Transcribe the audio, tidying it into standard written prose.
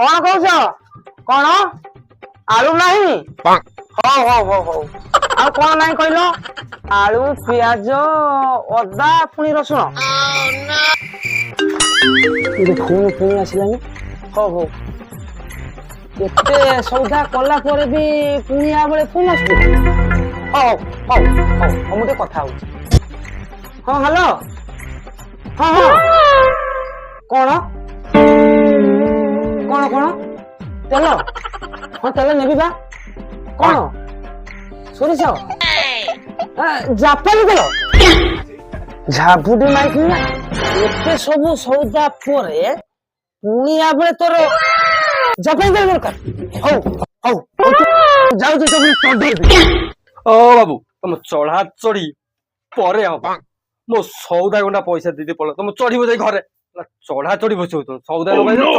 कौन कौच कौन आलू नहीं हौ हौ हौ हौ आ कौन नहीं कहलो आलू पियाज अदा पुनी रसुण पुणी पुणी आसलानी हौ हौ एते सौदा कला पर भी पुणी आ बेले फोन आसु हौ हौ हौ हम ते कथा हो हां हेलो हां हां कौन कौन कौन तेल हाँ तेल नेबी बा कौन सोरिष जापानी तेल झाबुडी माइक ना एते सब सौदा परे पुनिया बेले तोर जापानी तेल दरकार हौ हौ जाऊ तो सब चढ़े ओ बाबू तुम चढ़ा चढ़ी परे हम मो सौदा गुंडा पैसा दीदी पड़ो तुम चढ़ी जाई घरे चढ़ा चढ़ी बस सौदा